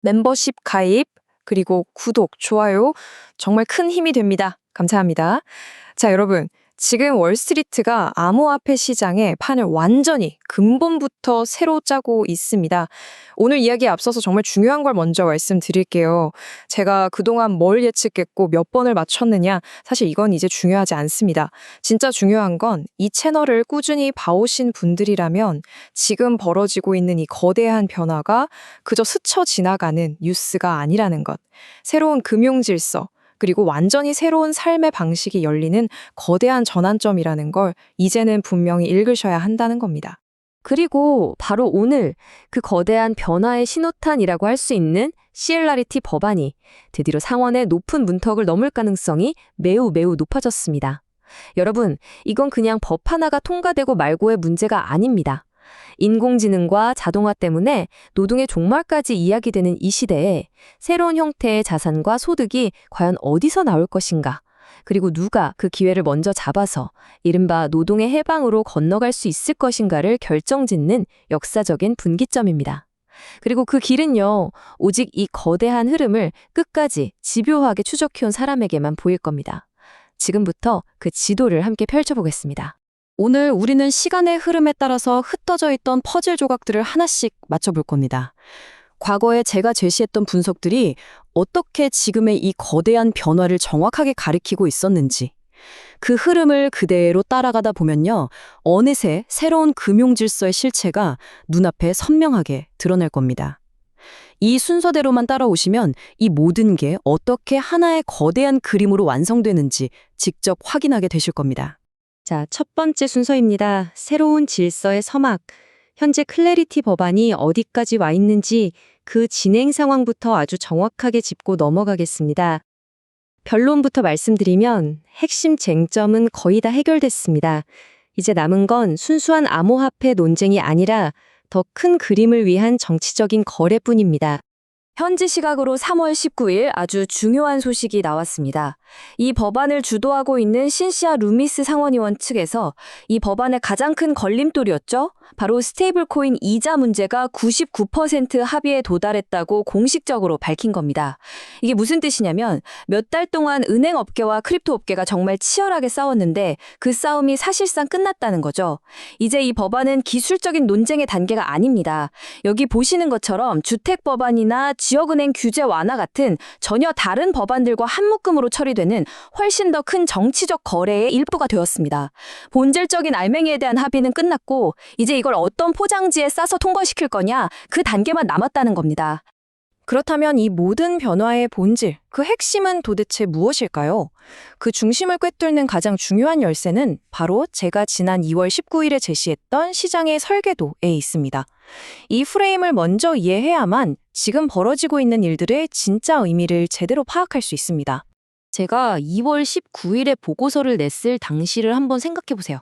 멤버십 가입, 그리고 구독, 좋아요 정말 큰 힘이 됩니다. 감사합니다. 자, 여러분. 지금 월스트리트가 암호화폐 시장의 판을 완전히 근본부터 새로 짜고 있습니다. 오늘 이야기에 앞서서 정말 중요한 걸 먼저 말씀드릴게요. 제가 그동안 뭘 예측했고 몇 번을 맞췄느냐, 사실 이건 이제 중요하지 않습니다. 진짜 중요한 건 이 채널을 꾸준히 봐오신 분들이라면 지금 벌어지고 있는 이 거대한 변화가 그저 스쳐 지나가는 뉴스가 아니라는 것. 새로운 금융 질서, 그리고 완전히 새로운 삶의 방식이 열리는 거대한 전환점이라는 걸 이제는 분명히 읽으셔야 한다는 겁니다. 그리고 바로 오늘 그 거대한 변화의 신호탄이라고 할 수 있는 CLRT 법안이 드디어 상원의 높은 문턱을 넘을 가능성이 매우 높아졌습니다. 여러분, 이건 그냥 법 하나가 통과되고 말고의 문제가 아닙니다. 인공지능과 자동화 때문에 노동의 종말까지 이야기되는 이 시대에 새로운 형태의 자산과 소득이 과연 어디서 나올 것인가? 그리고 누가 그 기회를 먼저 잡아서 이른바 노동의 해방으로 건너갈 수 있을 것인가를 결정짓는 역사적인 분기점입니다. 그리고 그 길은요, 오직 이 거대한 흐름을 끝까지 집요하게 추적해온 사람에게만 보일 겁니다. 지금부터 그 지도를 함께 펼쳐보겠습니다. 오늘 우리는 시간의 흐름에 따라서 흩어져 있던 퍼즐 조각들을 하나씩 맞춰볼 겁니다. 과거에 제가 제시했던 분석들이 어떻게 지금의 이 거대한 변화를 정확하게 가리키고 있었는지, 그 흐름을 그대로 따라가다 보면요, 어느새 새로운 금융 질서의 실체가 눈앞에 선명하게 드러날 겁니다. 이 순서대로만 따라오시면 이 모든 게 어떻게 하나의 거대한 그림으로 완성되는지 직접 확인하게 되실 겁니다. 자, 첫 번째 순서입니다. 새로운 질서의 서막. 현재 클래리티 법안이 어디까지 와 있는지 그 진행 상황부터 아주 정확하게 짚고 넘어가겠습니다. 결론부터 말씀드리면 핵심 쟁점은 거의 다 해결됐습니다. 이제 남은 건 순수한 암호화폐 논쟁이 아니라 더 큰 그림을 위한 정치적인 거래뿐입니다. 현지 시각으로 3월 19일 아주 중요한 소식이 나왔습니다. 이 법안을 주도하고 있는 신시아 루미스 상원의원 측에서 이 법안의 가장 큰 걸림돌이었죠. 바로 스테이블 코인 이자 문제가 99% 합의에 도달했다고 공식적으로 밝힌 겁니다. 이게 무슨 뜻이냐면 몇 달 동안 은행 업계와 크립토 업계가 정말 치열하게 싸웠는데 그 싸움이 사실상 끝났다는 거죠. 이제 이 법안은 기술적인 논쟁의 단계가 아닙니다. 여기 보시는 것처럼 주택 법안이나 지역은행 규제 완화 같은 전혀 다른 법안들과 한 묶음으로 처리되는 훨씬 더 큰 정치적 거래의 일부가 되었습니다. 본질적인 알맹이에 대한 합의는 끝났고 이제 이걸 어떤 포장지에 싸서 통과시킬 거냐, 그 단계만 남았다는 겁니다. 그렇다면 이 모든 변화의 본질, 그 핵심은 도대체 무엇일까요? 그 중심을 꿰뚫는 가장 중요한 열쇠는 바로 제가 지난 2월 19일에 제시했던 시장의 설계도에 있습니다. 이 프레임을 먼저 이해해야만 지금 벌어지고 있는 일들의 진짜 의미를 제대로 파악할 수 있습니다. 제가 2월 19일에 보고서를 냈을 당시를 한번 생각해 보세요.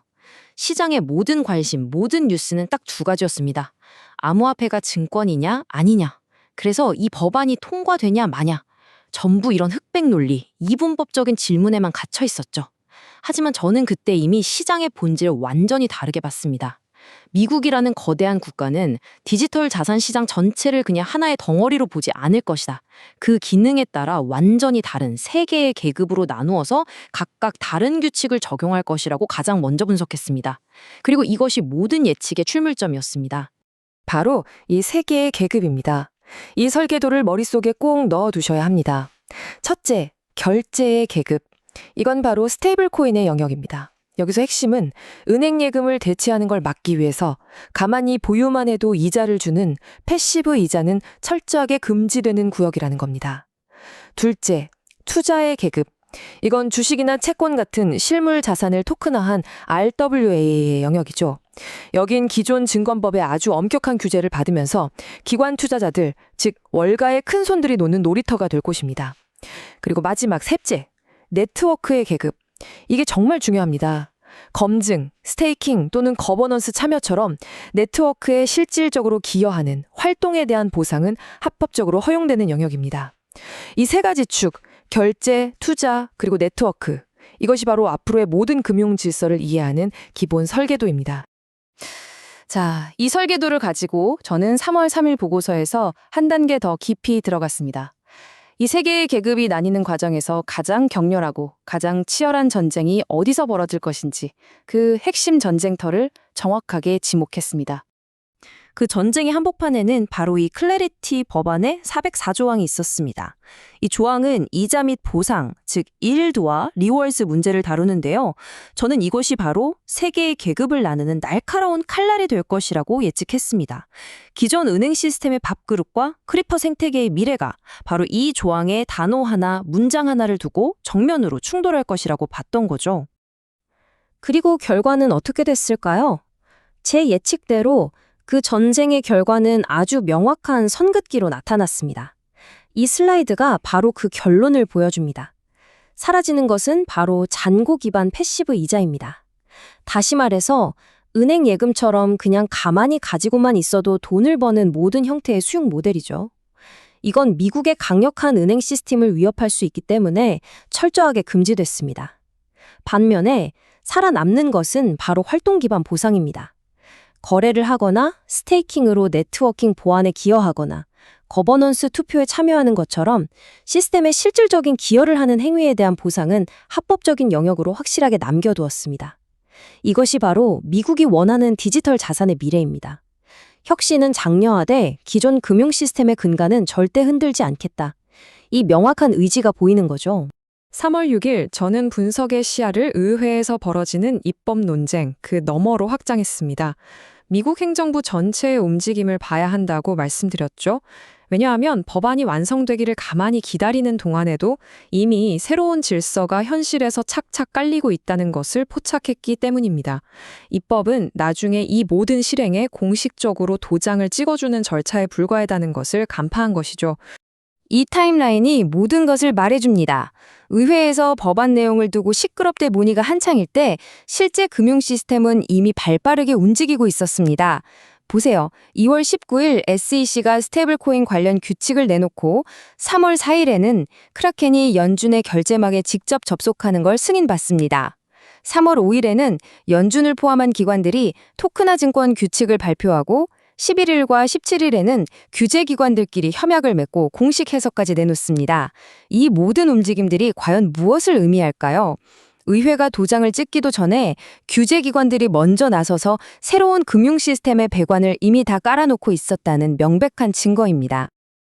시장의 모든 관심, 모든 뉴스는 딱 두 가지였습니다. 암호화폐가 증권이냐, 아니냐. 그래서 이 법안이 통과되냐, 마냐. 전부 이런 흑백 논리, 이분법적인 질문에만 갇혀 있었죠. 하지만 저는 그때 이미 시장의 본질을 완전히 다르게 봤습니다. 미국이라는 거대한 국가는 디지털 자산 시장 전체를 그냥 하나의 덩어리로 보지 않을 것이다. 그 기능에 따라 완전히 다른 세 개의 계급으로 나누어서 각각 다른 규칙을 적용할 것이라고 가장 먼저 분석했습니다. 그리고 이것이 모든 예측의 출물점이었습니다. 바로 이 세 개의 계급입니다. 이 설계도를 머릿속에 꼭 넣어두셔야 합니다. 첫째, 결제의 계급. 이건 바로 스테이블 코인의 영역입니다. 여기서 핵심은 은행 예금을 대체하는 걸 막기 위해서 가만히 보유만 해도 이자를 주는 패시브 이자는 철저하게 금지되는 구역이라는 겁니다. 둘째, 투자의 계급. 이건 주식이나 채권 같은 실물 자산을 토큰화한 RWA의 영역이죠. 여긴 기존 증권법의 아주 엄격한 규제를 받으면서 기관 투자자들, 즉 월가의 큰 손들이 노는 놀이터가 될 곳입니다. 그리고 마지막 셋째, 네트워크의 계급. 이게 정말 중요합니다. 검증, 스테이킹 또는 거버넌스 참여처럼 네트워크에 실질적으로 기여하는 활동에 대한 보상은 합법적으로 허용되는 영역입니다. 이 세 가지 축, 결제, 투자, 그리고 네트워크. 이것이 바로 앞으로의 모든 금융 질서를 이해하는 기본 설계도입니다. 자, 이 설계도를 가지고 저는 3월 3일 보고서에서 한 단계 더 깊이 들어갔습니다. 이 세 개의 계급이 나뉘는 과정에서 가장 격렬하고 가장 치열한 전쟁이 어디서 벌어질 것인지 그 핵심 전쟁터를 정확하게 지목했습니다. 그 전쟁의 한복판에는 바로 이 클래리티 법안의 404조항이 있었습니다. 이 조항은 이자 및 보상, 즉 일드와 리월스 문제를 다루는데요. 저는 이것이 바로 세 개의 계급을 나누는 날카로운 칼날이 될 것이라고 예측했습니다. 기존 은행 시스템의 밥그릇과 크리퍼 생태계의 미래가 바로 이 조항의 단어 하나, 문장 하나를 두고 정면으로 충돌할 것이라고 봤던 거죠. 그리고 결과는 어떻게 됐을까요? 제 예측대로 그 전쟁의 결과는 아주 명확한 선긋기로 나타났습니다. 이 슬라이드가 바로 그 결론을 보여줍니다. 사라지는 것은 바로 잔고 기반 패시브 이자입니다. 다시 말해서 은행 예금처럼 그냥 가만히 가지고만 있어도 돈을 버는 모든 형태의 수용 모델이죠. 이건 미국의 강력한 은행 시스템을 위협할 수 있기 때문에 철저하게 금지됐습니다. 반면에 살아남는 것은 바로 활동 기반 보상입니다. 거래를 하거나 스테이킹으로 네트워킹 보안에 기여하거나 거버넌스 투표에 참여하는 것처럼 시스템에 실질적인 기여를 하는 행위에 대한 보상은 합법적인 영역으로 확실하게 남겨두었습니다. 이것이 바로 미국이 원하는 디지털 자산의 미래입니다. 혁신은 장려하되 기존 금융 시스템의 근간은 절대 흔들지 않겠다. 이 명확한 의지가 보이는 거죠. 3월 6일 저는 분석의 시야를 의회에서 벌어지는 입법 논쟁 그 너머로 확장했습니다. 미국 행정부 전체의 움직임을 봐야 한다고 말씀드렸죠. 왜냐하면 법안이 완성되기를 가만히 기다리는 동안에도 이미 새로운 질서가 현실에서 착착 깔리고 있다는 것을 포착했기 때문입니다. 입법은 나중에 이 모든 실행에 공식적으로 도장을 찍어주는 절차에 불과하다는 것을 간파한 것이죠. 이 타임라인이 모든 것을 말해줍니다. 의회에서 법안 내용을 두고 시끄럽게 논의가 한창일 때 실제 금융 시스템은 이미 발빠르게 움직이고 있었습니다. 보세요. 2월 19일 SEC가 스테이블코인 관련 규칙을 내놓고 3월 4일에는 크라켄이 연준의 결제망에 직접 접속하는 걸 승인받습니다. 3월 5일에는 연준을 포함한 기관들이 토크나 증권 규칙을 발표하고 11일과 17일에는 규제기관들끼리 협약을 맺고 공식 해석까지 내놓습니다. 이 모든 움직임들이 과연 무엇을 의미할까요? 의회가 도장을 찍기도 전에 규제기관들이 먼저 나서서 새로운 금융 시스템의 배관을 이미 다 깔아놓고 있었다는 명백한 증거입니다.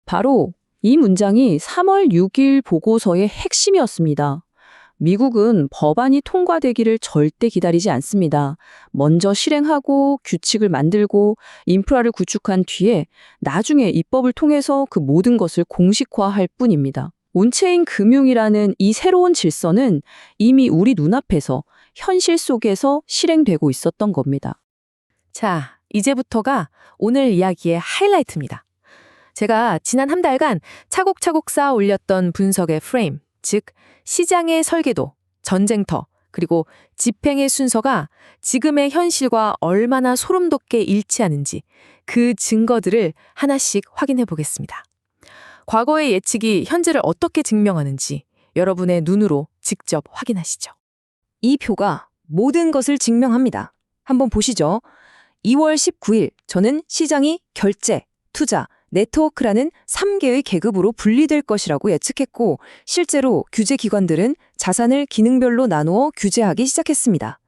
바로 이 문장이 3월 6일 보고서의 핵심이었습니다. 미국은 법안이 통과되기를 절대 기다리지 않습니다. 먼저 실행하고 규칙을 만들고 인프라를 구축한 뒤에 나중에 입법을 통해서 그 모든 것을 공식화할 뿐입니다. 온체인 금융이라는 이 새로운 질서는 이미 우리 눈앞에서 현실 속에서 실행되고 있었던 겁니다. 자, 이제부터가 오늘 이야기의 하이라이트입니다. 제가 지난 한 달간 차곡차곡 쌓아 올렸던 분석의 프레임, 즉 시장의 설계도, 전쟁터, 그리고 집행의 순서가 지금의 현실과 얼마나 소름 돋게 일치하는지 그 증거들을 하나씩 확인해 보겠습니다. 과거의 예측이 현재를 어떻게 증명하는지 여러분의 눈으로 직접 확인하시죠. 이 표가 모든 것을 증명합니다. 한번 보시죠. 2월 19일 저는 시장이 결제, 투자, 네트워크라는 3개의 계급으로 분리될 것이라고 예측했고 실제로 규제기관들은 자산을 기능별로 나누어 규제하기 시작했습니다.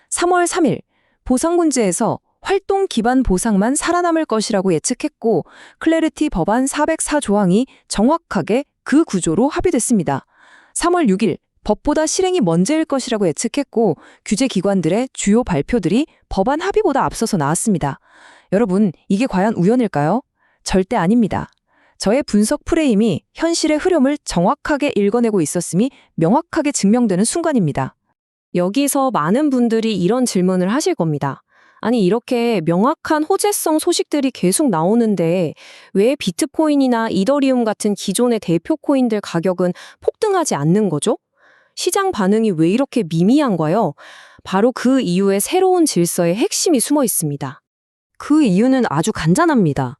3월 3일 보상 문제에서 활동 기반 보상만 살아남을 것이라고 예측했고 클래리티 법안 404조항이 정확하게 그 구조로 합의됐습니다. 3월 6일 법보다 실행이 먼저일 것이라고 예측했고 규제기관들의 주요 발표들이 법안 합의보다 앞서서 나왔습니다. 여러분, 이게 과연 우연일까요? 절대 아닙니다. 저의 분석 프레임이 현실의 흐름을 정확하게 읽어내고 있었음이 명확하게 증명되는 순간입니다. 여기서 많은 분들이 이런 질문을 하실 겁니다. 아니, 이렇게 명확한 호재성 소식들이 계속 나오는데 왜 비트코인이나 이더리움 같은 기존의 대표 코인들 가격은 폭등하지 않는 거죠? 시장 반응이 왜 이렇게 미미한가요? 바로 그 이유에 새로운 질서의 핵심이 숨어 있습니다. 그 이유는 아주 간단합니다.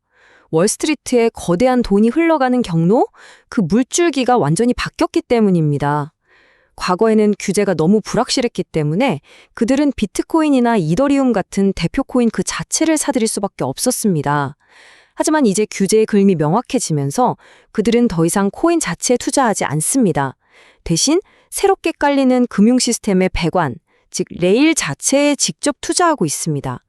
월스트리트에 거대한 돈이 흘러가는 경로, 그 물줄기가 완전히 바뀌었기 때문입니다. 과거에는 규제가 너무 불확실했기 때문에 그들은 비트코인이나 이더리움 같은 대표 코인 그 자체를 사들일 수밖에 없었습니다. 하지만 이제 규제의 그림이 명확해지면서 그들은 더 이상 코인 자체에 투자하지 않습니다. 대신 새롭게 깔리는 금융 시스템의 배관, 즉 레일 자체에 직접 투자하고 있습니다.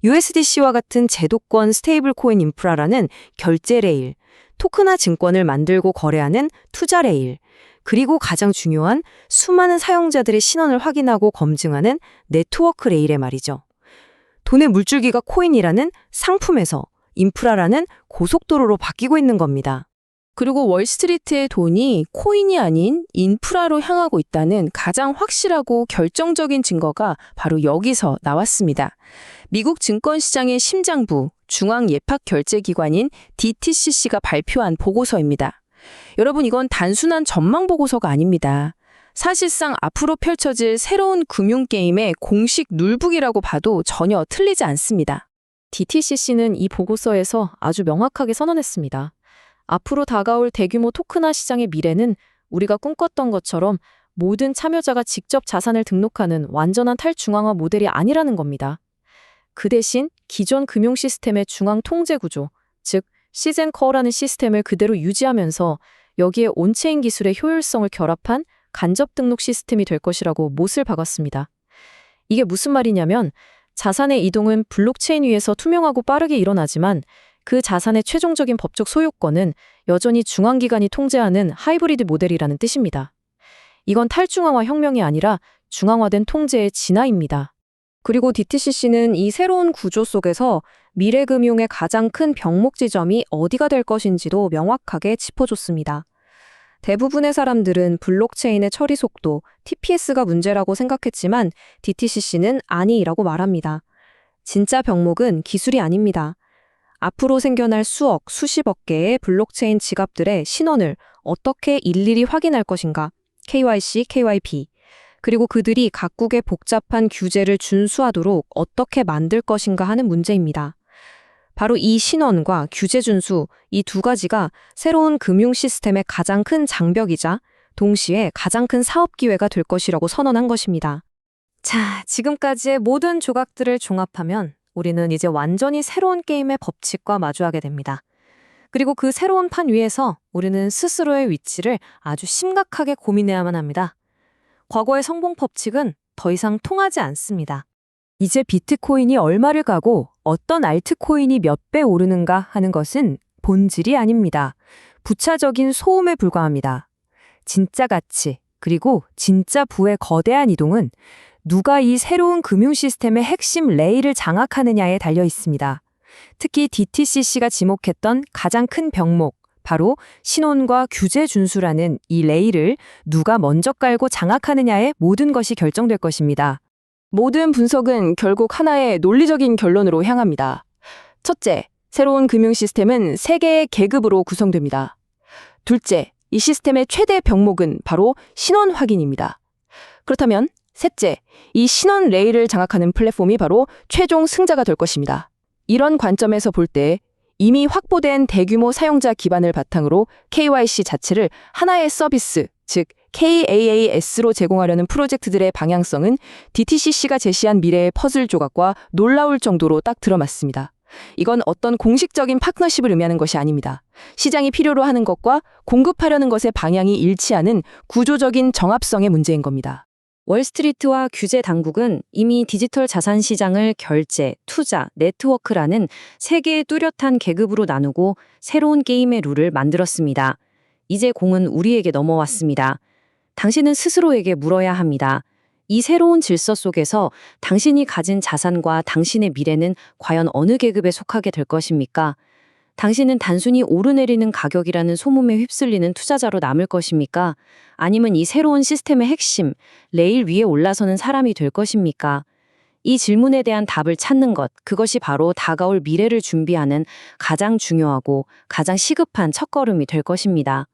USDC와 같은 제도권 스테이블 코인 인프라라는 결제 레일, 토크나 증권을 만들고 거래하는 투자 레일, 그리고 가장 중요한 수많은 사용자들의 신원을 확인하고 검증하는 네트워크 레일에 말이죠. 돈의 물줄기가 코인이라는 상품에서 인프라라는 고속도로로 바뀌고 있는 겁니다. 그리고 월스트리트의 돈이 코인이 아닌 인프라로 향하고 있다는 가장 확실하고 결정적인 증거가 바로 여기서 나왔습니다. 미국 증권시장의 심장부, 중앙예탁결제기관인 DTCC가 발표한 보고서입니다. 여러분, 이건 단순한 전망 보고서가 아닙니다. 사실상 앞으로 펼쳐질 새로운 금융게임의 공식 룰북이라고 봐도 전혀 틀리지 않습니다. DTCC는 이 보고서에서 아주 명확하게 선언했습니다. 앞으로 다가올 대규모 토크나 시장의 미래는 우리가 꿈꿨던 것처럼 모든 참여자가 직접 자산을 등록하는 완전한 탈중앙화 모델이 아니라는 겁니다. 그 대신 기존 금융 시스템의 중앙 통제 구조, 즉 시젠커라는 시스템을 그대로 유지하면서 여기에 온체인 기술의 효율성을 결합한 간접 등록 시스템이 될 것이라고 못을 박았습니다. 이게 무슨 말이냐면 자산의 이동은 블록체인 위에서 투명하고 빠르게 일어나지만 그 자산의 최종적인 법적 소유권은 여전히 중앙기관이 통제하는 하이브리드 모델이라는 뜻입니다. 이건 탈중앙화 혁명이 아니라 중앙화된 통제의 진화입니다. 그리고 DTCC는 이 새로운 구조 속에서 미래금융의 가장 큰 병목 지점이 어디가 될 것인지도 명확하게 짚어줬습니다. 대부분의 사람들은 블록체인의 처리 속도, TPS가 문제라고 생각했지만 DTCC는 아니라고 말합니다. 진짜 병목은 기술이 아닙니다. 앞으로 생겨날 수억, 수십억 개의 블록체인 지갑들의 신원을 어떻게 일일이 확인할 것인가, KYC, KYB, 그리고 그들이 각국의 복잡한 규제를 준수하도록 어떻게 만들 것인가 하는 문제입니다. 바로 이 신원과 규제 준수, 이 두 가지가 새로운 금융 시스템의 가장 큰 장벽이자 동시에 가장 큰 사업 기회가 될 것이라고 선언한 것입니다. 자, 지금까지의 모든 조각들을 종합하면 우리는 이제 완전히 새로운 게임의 법칙과 마주하게 됩니다. 그리고 그 새로운 판 위에서 우리는 스스로의 위치를 아주 심각하게 고민해야만 합니다. 과거의 성공 법칙은 더 이상 통하지 않습니다. 이제 비트코인이 얼마를 가고 어떤 알트코인이 몇 배 오르는가 하는 것은 본질이 아닙니다. 부차적인 소음에 불과합니다. 진짜 가치, 그리고 진짜 부의 거대한 이동은 누가 이 새로운 금융 시스템의 핵심 레일을 장악하느냐에 달려 있습니다. 특히 DTCC가 지목했던 가장 큰 병목, 바로 신원과 규제 준수라는 이 레일을 누가 먼저 깔고 장악하느냐에 모든 것이 결정될 것입니다. 모든 분석은 결국 하나의 논리적인 결론으로 향합니다. 첫째, 새로운 금융 시스템은 세 개의 계급으로 구성됩니다. 둘째, 이 시스템의 최대 병목은 바로 신원 확인입니다. 그렇다면 셋째, 이 신원 레일을 장악하는 플랫폼이 바로 최종 승자가 될 것입니다. 이런 관점에서 볼 때 이미 확보된 대규모 사용자 기반을 바탕으로 KYC 자체를 하나의 서비스, 즉 KAAS로 제공하려는 프로젝트들의 방향성은 DTCC가 제시한 미래의 퍼즐 조각과 놀라울 정도로 딱 들어맞습니다. 이건 어떤 공식적인 파트너십을 의미하는 것이 아닙니다. 시장이 필요로 하는 것과 공급하려는 것의 방향이 일치하는 구조적인 정합성의 문제인 겁니다. 월스트리트와 규제 당국은 이미 디지털 자산 시장을 결제, 투자, 네트워크라는 세 개의 뚜렷한 계급으로 나누고 새로운 게임의 룰을 만들었습니다. 이제 공은 우리에게 넘어왔습니다. 당신은 스스로에게 물어야 합니다. 이 새로운 질서 속에서 당신이 가진 자산과 당신의 미래는 과연 어느 계급에 속하게 될 것입니까? 당신은 단순히 오르내리는 가격이라는 소문에 휩쓸리는 투자자로 남을 것입니까? 아니면 이 새로운 시스템의 핵심, 레일 위에 올라서는 사람이 될 것입니까? 이 질문에 대한 답을 찾는 것, 그것이 바로 다가올 미래를 준비하는 가장 중요하고 가장 시급한 첫걸음이 될 것입니다.